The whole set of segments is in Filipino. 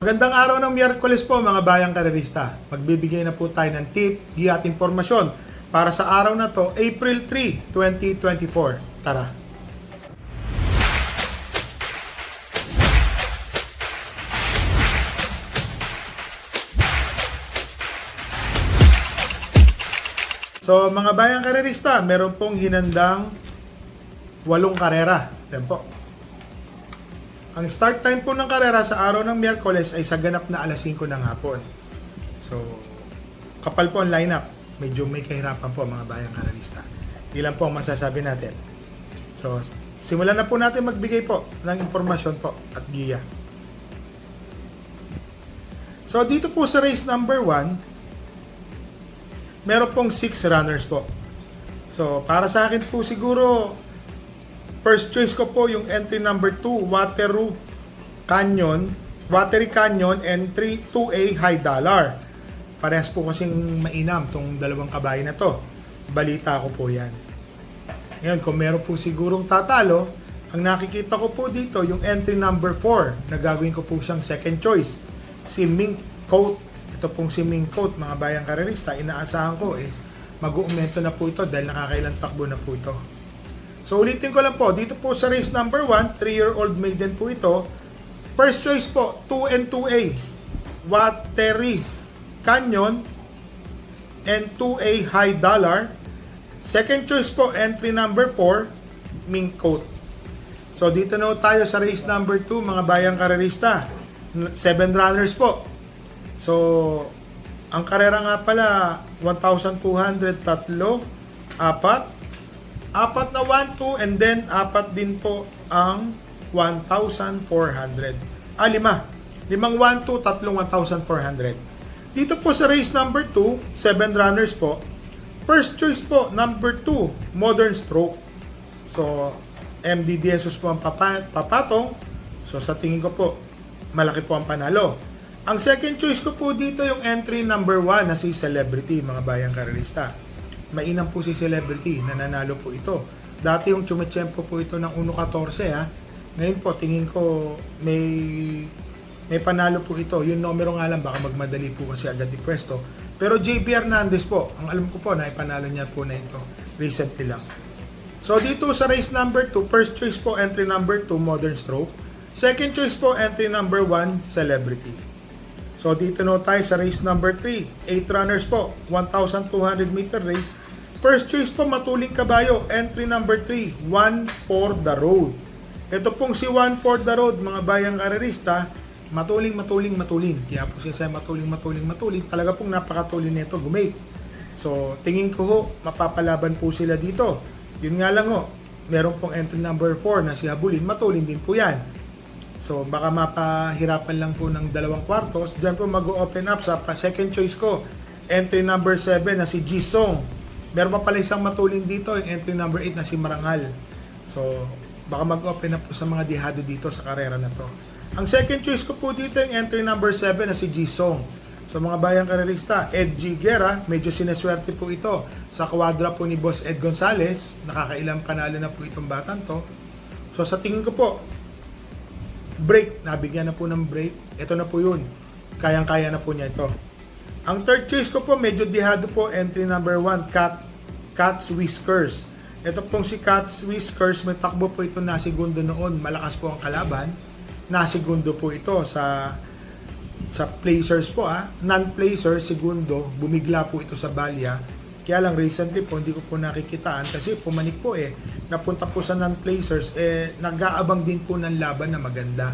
Magandang araw ng Miyerkules po mga bayang karerista. Magbibigay na po tayo ng tip, giya at impormasyon para sa araw na to, April 3, 2024. Tara! So mga bayang karerista, meron pong hinandang 8 karera. Yan po. Ang start time po ng karera sa araw ng Miyerkules ay sa ganap na alas 5 ng hapon. So, kapal po ang lineup. Medyo may kahirapan po mga bayang karerista. Ilan po ang masasabi natin. So, simulan na po natin magbigay po ng impormasyon po at giya. So, dito po sa race number 1, meron pong 6 runners po. So, para sa akin po siguro, first choice ko po yung entry number 2, Watery Canyon, and 2A High Dollar. Parehas po kasing mainam tong dalawang kabayo na to. Balita ko po yan. Ngayon, kung meron po sigurong tatalo, ang nakikita ko po dito yung entry number 4 na gagawin ko po siyang second choice. Si Mink Coat. Ito pong si Mink Coat, mga bayang karerista, inaasahan ko is mag-uumento na po ito dahil nakakailang takbo na po ito. So ulitin ko lang po, dito po sa race number 1, 3-year-old maiden po ito. First choice po, 2 and 2A, Watery Canyon and 2A High Dollar. Second choice po, entry number 4, Mink Coat. So dito na tayo sa race number 2, mga bayang karerista. 7 runners po. So, ang karera nga pala, 1,200, 3, 4, apat na 1, 2, and then apat din po ang 1,400. 5. 5 1, 2, tatlong 1,400. Dito po sa race number 2, 7 runners po. First choice po, number 2, Modern Stroke. So, MD Jesus po ang papatong. So, sa tingin ko po, malaki po ang panalo. Ang second choice ko po dito yung entry number 1 na si Celebrity, mga bayang karerista. Mainam po si Celebrity, nananalo po ito. Dati yung chumetsyempo po ito ng 1.14 ha. Ngayon po, tingin ko may panalo po ito. Yung numero nga lang, baka magmadali po kasi agad ipwesto. Pero JB Hernandez po, ang alam ko po na ipanalo niya po na ito recently lang. So dito sa race number 2, first choice po entry number 2, Modern Stroke. Second choice po entry number 1, Celebrity. So dito na tayo sa race number 3, 8 runners po, 1,200 meter race. First choice po, Matuling Kabayo, entry number 3, One for the Road. Ito pong si One for the Road, mga bayang karerista, matuling. Kaya po siya matuling. Talaga pong napakatuling nito, gumate. So, tingin ko ho, mapapalaban po sila dito. Yun nga lang ho, meron pong entry number 4 na si Habulin, matuling din po yan. So, baka mapahirapan lang po ng 2 kwartos. Diyan po mag-open up sa second choice ko, entry number 7 na si Jisong. Meron pa pala isang matulin dito, yung entry number 8 na si Marangal. So, baka mag-open up po sa mga dihado dito sa karera na to. Ang second choice ko po dito, yung entry number 7 na si Jisong. So, mga bayang karerista, Ed G. Guerra, medyo sineswerte po ito sa kwadra po ni Boss Ed Gonzales. Nakakailang panalo na po itong batang to. So, sa tingin ko po, break, nabigyan na po ng break. Ito na po yun. Kayang-kaya na po niya ito. Ang third choice ko po, medyo dihado po, entry number 1, Cat's Whiskers. Ito pong si Cat's Whiskers, may takbo po ito na segundo noon. Malakas po ang kalaban. Nasigundo po ito sa placers po non-placers, segundo, bumigla po ito sa balya. Kaya lang recently po, hindi ko po nakikitaan kasi pumanik po napunta po sa non-placers, nag-aabang din po ng laban na maganda.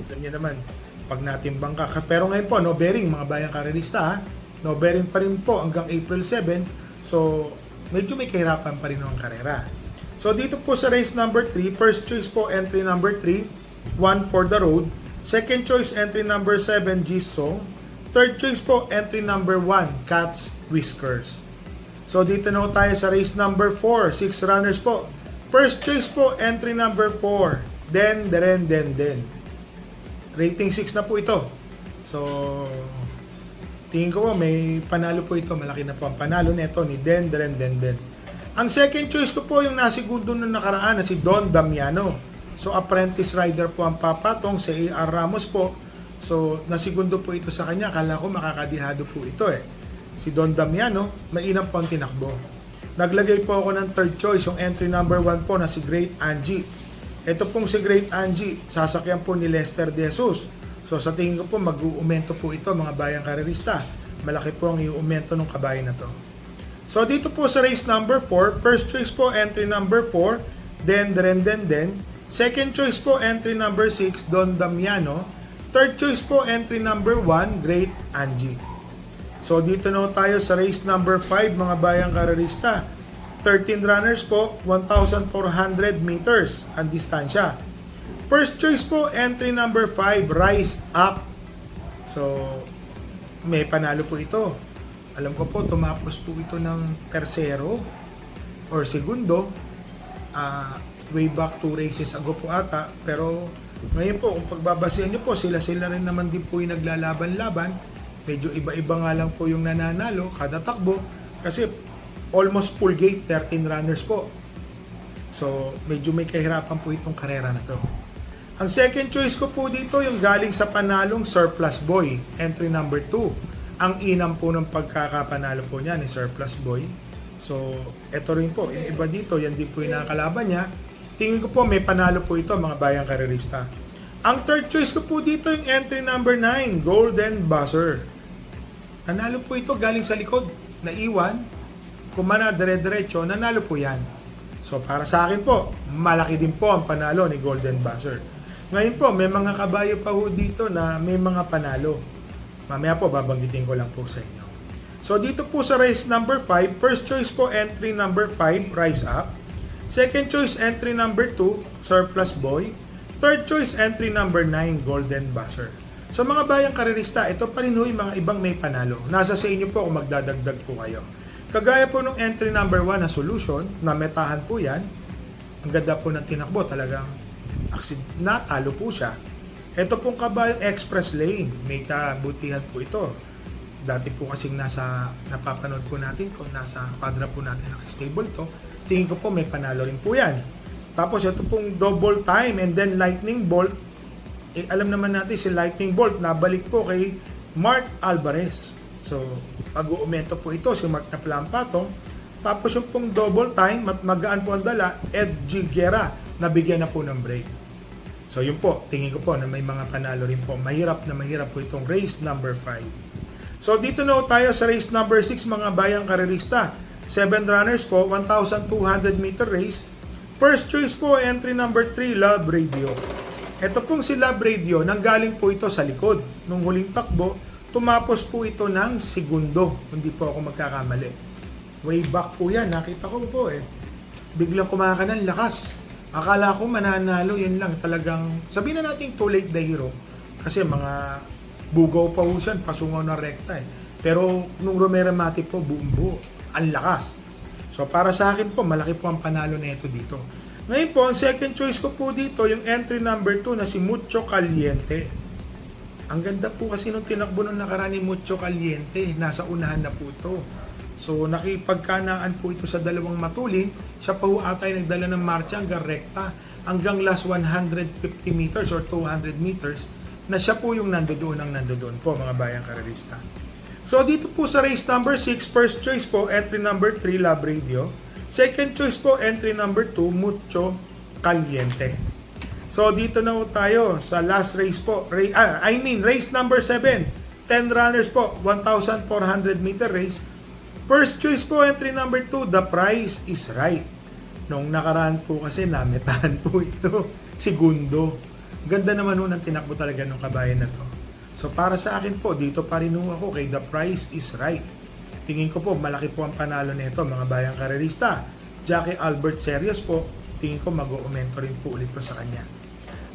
Ganyan naman, pag natimbang ka. Pero ngayon po, no bearing, mga bayang karerista, no bearing pa rin po hanggang April 7. So, medyo may kahirapan pa rin ang karera. So, dito po sa race number 3, first choice po, entry number 3, One for the Road. Second choice, entry number 7, Jisong. Third choice po, entry number 1, Cat's Whiskers. So, dito na tayo sa race number 4, 6 runners po. First choice po, entry number 4, Den. Rating 6 na po ito. So, tingin ko po may panalo po ito. Malaki na po ang panalo nito ni Den. Ang second choice ko po yung nasigundo nung nakaraan na si Don Damiano. So, apprentice rider po ang papatong si A.R. Ramos po. So, nasigundo po ito sa kanya. Akala ko makakadihado po ito eh. Si Don Damiano, mainam po ang tinakbo. Naglagay po ako ng third choice, yung entry number 1 po na si Great Angie. Ito pong si Great Angie, sasakyan po ni Lester De Jesus. So sa tingin ko po, mag-uumento po ito mga bayang karerista. Malaki po ang iuumento ng kabayo na to. So dito po sa race number 4, first choice po entry number 4, then. Second choice po entry number 6, Don Damiano. Third choice po entry number 1, Great Angie. So dito na tayo sa race number 5 mga bayang karerista. 13 runners po, 1,400 meters ang distansya. First choice po, entry number 5, Rise Up. So, may panalo po ito. Alam ko po, tumapos po ito ng tersero or segundo. Way back 2 races ago po ata. Pero ngayon po, kung pagbabasihan nyo po, sila rin naman din po yung naglalaban-laban. Medyo iba-iba nga lang po yung nananalo kada takbo. Kasi almost full gate, 13 runners po. So, medyo may kahirapan po itong karera na to. Ang second choice ko po dito, yung galing sa panalong Surplus Boy, entry number 2. Ang inam po ng pagkakapanalo po niya ni Surplus Boy. So, eto rin po, yung iba dito, yan din po yung nakakalaban niya. Tingin ko po, may panalo po ito, mga bayang karerista. Ang third choice ko po dito, yung entry number 9, Golden Buzzer. Nanalo po ito galing sa likod, naiwan. Kumana, dire-diretso, nanalo po yan. So, para sa akin po, malaki din po ang panalo ni Golden Buzzer. Ngayon po, may mga kabayo pa ho dito na may mga panalo. Mamaya po, babanggitin ko lang po sa inyo. So, dito po sa race number 5, first choice po, entry number 5, Rise Up. Second choice, entry number 2, Surplus Boy. Third choice, entry number 9, Golden Buzzer. So, mga bayang karerista, ito pa rin ho yung mga ibang may panalo. Nasa sa inyo po kung magdadagdag po kayo. Kagaya po ng entry number 1 na Solution, na metahan po yan. Ang ganda po ng tinakbo, talagang natalo po siya. Ito pong kabayang Express Lane, may kabutihan po ito. Dati po kasing napapanood po natin, kung nasa padra po natin stable to, tingin ko po may panalo rin po yan. Tapos ito pong Double Time and then Lightning Bolt, alam naman natin si Lightning Bolt, nabalik po kay Mark Alvarez. So, pag-uumento po ito si Mark na Plampatong. Tapos yung pong Double Time, magaan po ang dala, Ed G. Guerra, nabigyan na po ng break. So, yun po, tingin ko po na may mga panalo rin po. Mahirap po itong race number 5. So, dito na tayo sa race number 6, mga bayang karerista. 7 runners po, 1,200 meter race. First choice po, entry number 3, Love Radio. Ito pong si Love Radio, nanggaling po ito sa likod. Nung huling takbo, tumapos po ito ng segundo. Hindi po ako magkakamali. Way back po yan, nakita ko po eh. Biglang kumakanan, lakas. Akala ko mananalo, yun lang. Talagang, sabihin na natin too late the hero. Kasi mga bugaw pa po siya, pasungaw na rekta eh. Pero nung Romero Mati po, buong-buo. Ang lakas. So para sa akin po, malaki po ang panalo na ito dito. Ngayon po, ang second choice ko po dito, yung entry number 2 na si Mucho Caliente. Ang ganda po kasi nung tinakbo nung nakaraan ni Mucho Caliente, nasa unahan na po ito. So nakipagkanaan po ito sa dalawang matulin, siya pa po atay nagdala ng marcha hanggang rekta, hanggang last 150 meters or 200 meters, na siya po yung nandoon po mga bayang karerista. So dito po sa race number 6, first choice po, entry number 3, Love Radio. Second choice po, entry number 2, Mucho Caliente. So dito na po tayo sa last race po, race number 7, 10 runners po, 1,400 meter race. First choice po, entry number 2, The Price is Right. Nung nakaraan po kasi nametahan po ito, segundo. Ganda naman ho ng tinakbo talaga ng kabayan na to. So para sa akin po, dito pa rin ako kay The Price is Right. Tingin ko po, malaki po ang panalo nito mga bayang karerista. Jackie Albert Serios po, tingin ko mag-uumento rin po ulit po sa kanya.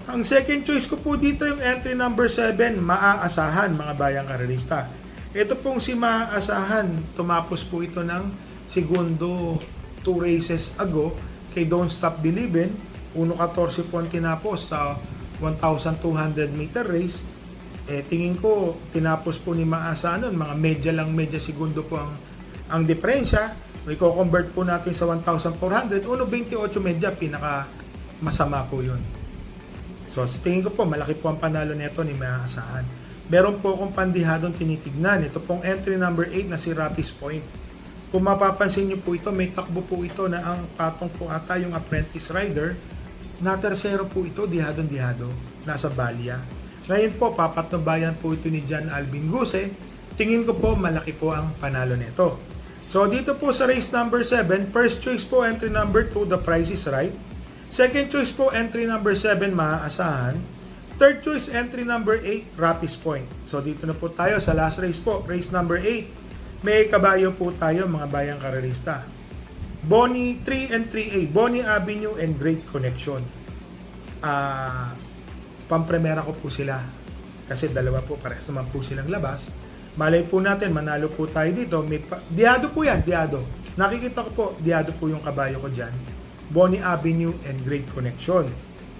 Ang second choice ko po dito yung entry number 7, Maaasahan mga bayang karerista. Ito pong si Maaasahan, tumapos po ito ng segundo 2 races ago kay Don't Stop Believin'. 1.14 po ang tinapos sa 1,200 meter race. Tingin ko, tinapos po ni Maasa nun, mga medya segundo po ang diferensya. May ko-convert po natin sa 1,400. 1.28 medya, pinaka masama po yun. So sa tingin ko po, malaki po ang panalo nito ni maaasahan. Meron po akong pandihadong tinitignan. Ito pong entry number 8 na si Rapis Point. Kung mapapansin nyo po ito, may takbo po ito na ang patong po ata yung Apprentice Rider. Na tersero po ito, dihadong-dihado, nasa Balya. Ngayon po, papatnubayan po ito ni John Alvin Guse. Tingin ko po, malaki po ang panalo nito. So dito po sa race number 7, first choice po entry number 2, The Price is Right. Second choice po entry number 7, Maaasahan. Third choice entry number 8, Rapis Point. So dito na po tayo sa last race po, race number 8. May kabayo po tayo mga bayang karerista. Bonnie 3 and 3A, Bonnie Avenue and Great Connection. Pampremera ko po sila. Kasi dalawa po, parehas naman po silang labas. Malay po natin, manalo po tayo dito. Diado po yan, diado. Nakikita ko po, diado po yung kabayo ko dyan. Bonnie Avenue and Great Connection.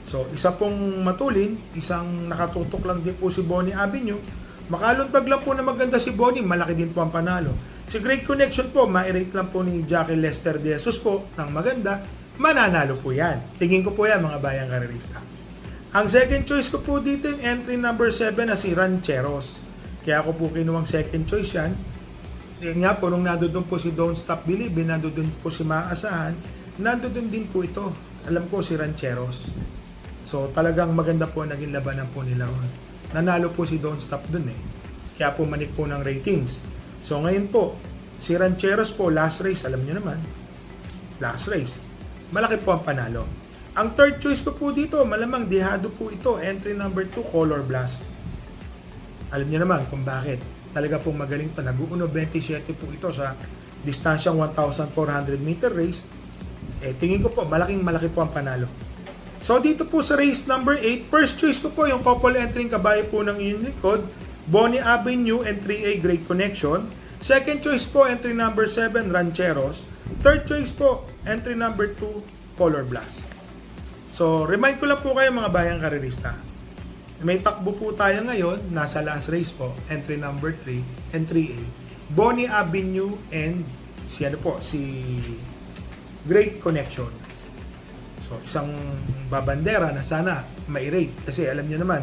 So, isa pong matulin, isang nakatutok lang din po si Bonnie Avenue. Makaluntag lang po na maganda si Bonnie, malaki din po ang panalo. Si Great Connection po, ma-rate lang po ni Jackie Lester De Jesus po ng maganda, mananalo po yan. Tingin ko po yan mga bayang karerista. Ang second choice ko po dito yung entry number 7 na si Rancheros. Kaya ako po kinuwang second choice yan. Yan nga po, nung nandoon po si Don't Stop Believin', nandoon po si Maaasahan, nandoon din po ito. Alam ko si Rancheros. So talagang maganda po ang naging labanan po nila. Nanalo po si Don't Stop dun eh. Kaya po manik po ng ratings. So ngayon po, si Rancheros po, last race, alam niyo naman, last race, malaki po ang panalo. Ang third choice ko po dito, malamang dihado po ito, entry number 2, Color Blast. Alam niyo naman kung bakit. Talaga pong magaling pa. Nag-uno 27 po ito sa distansyang 1,400 meter race. Tingin ko po, malaki po ang panalo. So dito po sa race number 8, first choice ko po yung couple entering kabayo po ng Unicode, Bonnie Avenue and 3A Great Connection. Second choice po, entry number 7, Rancheros. Third choice po, entry number 2, Color Blast. So, remind ko lang po kayo mga bayang karerista. May takbo po tayo ngayon, nasa last race po, entry number 3 and 3A. Bonnie Avenue and si Great Connection. So, isang babandera na sana mai-rate. Kasi alam niyo naman,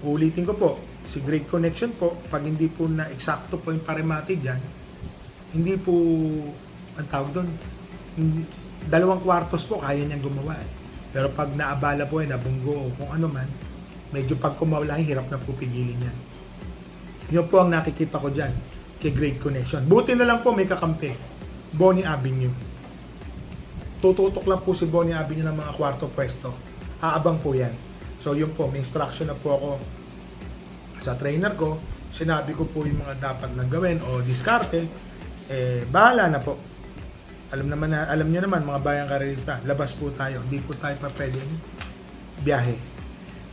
ulitin ko po, si Great Connection po, pag hindi po na eksakto po yung paremate dyan, hindi po, ang tawag doon, 2 kwartos po kaya niyang gumawa eh. Pero pag naabala po nabunggo o kung ano man, medyo pag kumawala, hirap na po pigilin yan. Yun po ang nakikita ko dyan kay Great Connection. Buti na lang po may kakampi, Bonnie Avenue. Tututok lang po si Bonnie Avenue ng mga kwarto pwesto. Aabang po yan. So yun po, may instruction na po ako sa trainer ko. Sinabi ko po yung mga dapat na gawin o diskarte. Bahala na po. Alam niyo naman mga bayang karerista, labas po tayo. Hindi po tayo pa pwedeng biyahe.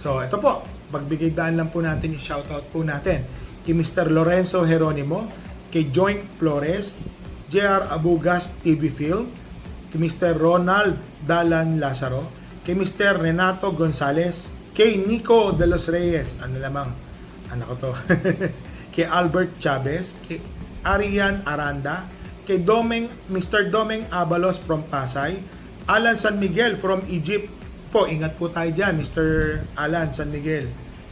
So ito po, magbigay daan lang po natin yung shoutout po natin kay Mr. Lorenzo Jeronimo, kay Joint Flores, JR Abugas TV Film, kay Mr. Ronald Dalan Lazaro, kay Mr. Renato Gonzales, kay Nico de los Reyes, ano lamang, anak ko to, kay Albert Chavez, kay Arian Aranda, kay Mr. Domeng Abalos from Pasay, Alan San Miguel from Egypt. Po, ingat po tayo dyan, Mr. Alan San Miguel.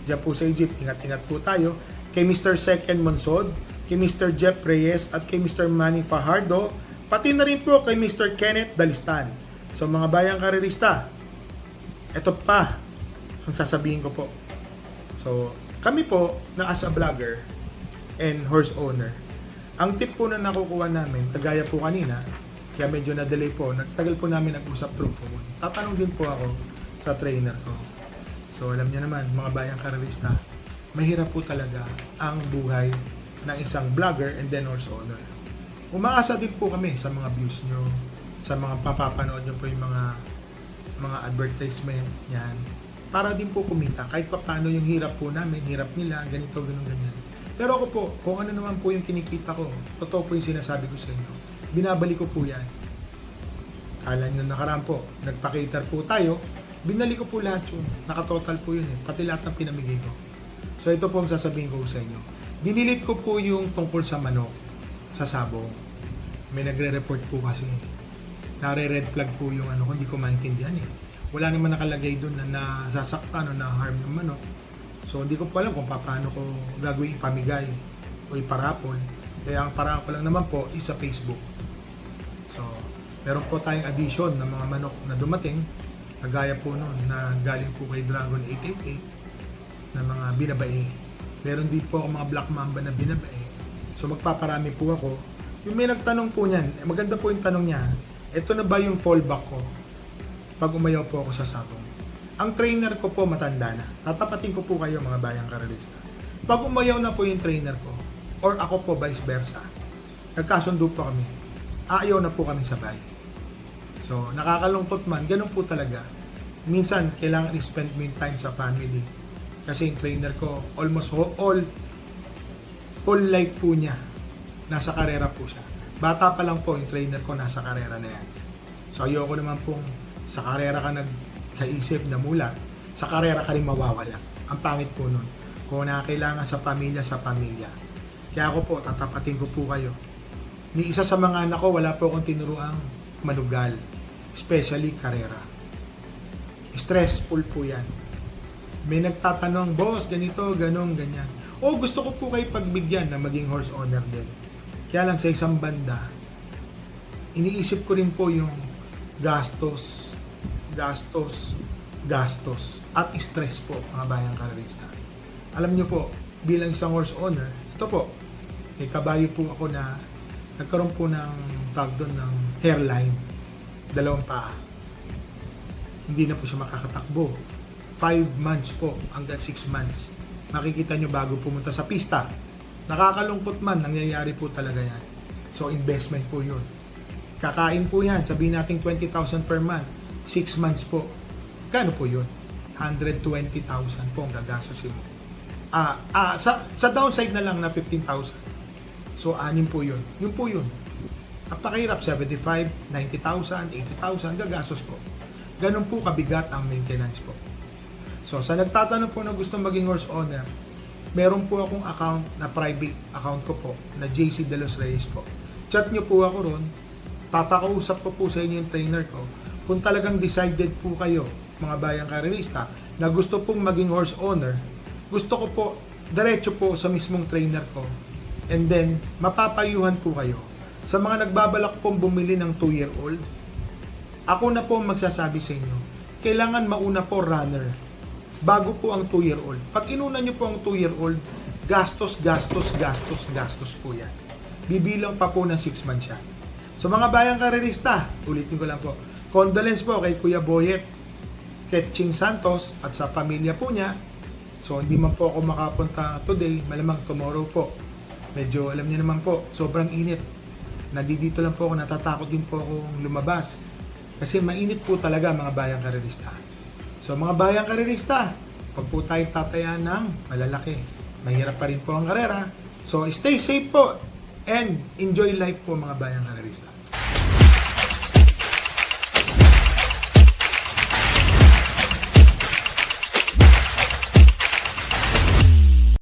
Diyan po sa Egypt, ingat-ingat po tayo. Kay Mr. Second Monsod, kay Mr. Jeff Reyes, at kay Mr. Manny Fajardo, pati na rin po kay Mr. Kenneth Dalistan. So mga bayang karerista, ito pa ang sasabihin ko po. So, kami po na as a vlogger and horse owner, ang tip po na nakukuha namin, kagaya po kanina, kaya medyo na-delay po, nagtagal po namin nag-usap through phone. Tatanong din po ako sa trainer ko. So alam niyo naman, mga bayang karerista, mahirap po talaga ang buhay ng isang vlogger and then horse owner. Umaasa din po kami sa mga views nyo, sa mga papapanood nyo po yung mga advertisement yan, para din po kumita. Kahit pa paano yung hirap po namin, hirap nila, ganito, ganyan. Pero ako po, kung ano naman po yung kinikita ko, totoo po yung sinasabi ko sa inyo. Binabalik ko po yan. Kala nyo nakaraan po, nagpa-cater po tayo, binalik ko po lahat yun. Nakatotal po yun eh. Pati lahat ng pinamigay ko. So ito po ang sasabihin ko sa inyo. Dinilit ko po yung tungkol sa manok, sa sabong. May nagre-report po kasi. Nare-red flag po yung hindi ko maintindihan eh. wala naman nakalagay doon na nasasaktan o na-harm yung manok. So hindi ko pa alam kung paano ko gagawin ipamigay o iparapol. Kaya ang paraan ko lang naman po is sa Facebook. So meron po tayong addition ng mga manok na dumating, kagaya po noon na galing po kay Dragon 888 na mga binabae. Meron din po ako mga Black Mamba na binabae. So magpaparami po ako. Yung may nagtanong po niyan, maganda po yung tanong niya, ito na ba yung fallback ko pag umayaw po ako sa sabong? Ang trainer ko po matanda na. Tatapatin ko po kayo mga bayang karerista. Pag umayaw na po yung trainer ko, or ako po vice versa, nagkasundo po kami, ayaw na po kami sabay. So, nakakalungkot man, ganun po talaga. Minsan, kailangan i-spend mo yung time sa family. Kasi yung trainer ko, almost all life po niya, nasa karera po siya. Bata pa lang po yung trainer ko, nasa karera na yan. So, ayoko naman pong sa karera ka nagkaisip na mulat, sa karera ka rin mawawala. Ang pangit po nun. Kung nakakailangan sa pamilya. Kaya ako po, tatapatin ko po kayo. Ni isa sa mga anak ko, wala po akong tinuruang manugal. Especially karera. Stressful po yan. May nagtatanong, boss, ganito, ganong, ganyan. O gusto ko po kayo pagbigyan na maging horse owner din. Kaya lang sa isang banda, iniisip ko rin po yung gastos, at stress po mga bayang karerista. Alam nyo po, bilang isang horse owner, ito po, may kabayo po ako na nagkaroon po ng tag doon ng hairline, 2 paa. Hindi na po siya makakatakbo. 5 months po hanggang 6 months. Makikita nyo bago pumunta sa pista. Nakakalungkot man, nangyayari po talaga yan. So investment po yun. Kakain po yan, sabihin natin 20,000 per month, 6 months po. Kano po yun? 120,000 po ang gagastosin mo. Sa downside na lang na 15,000. So, 6 po yun. Yun po yun. Napakahirap, 75, 90,000, 80,000, gagastos po. Ganun po kabigat ang maintenance po. So, sa nagtatanong po na gusto maging horse owner, meron po akong account na private account ko po, na JC De Los Reyes po. Chat nyo po ako ron, papakausap ko po sa inyo yung trainer ko. Kung talagang decided po kayo, mga bayang karerista, na gusto pong maging horse owner, gusto ko po, diretso po sa mismong trainer ko. And then, mapapayuhan po kayo. Sa mga nagbabalak pong bumili ng 2-year-old, ako na po magsasabi sa inyo, kailangan mauna po runner, bago po ang 2-year-old. Pag inuna nyo po ang 2-year-old, gastos po yan. Bibilang pa po ng 6 months yan. So mga bayang karerista, ulitin ko lang po, condolence po kay Kuya Boyet Ketching Santos at sa pamilya po niya. So hindi man po ako makapunta today, malamang tomorrow po. Medyo alam niyo naman po, sobrang init. Nandito lang po ako, natatakot din po akong lumabas. Kasi mainit po talaga mga bayang karerista. So mga bayang karerista, pag po tayo tatayan ng malalaki, mahirap pa rin po ang karera. So stay safe po and enjoy life po mga bayang karerista.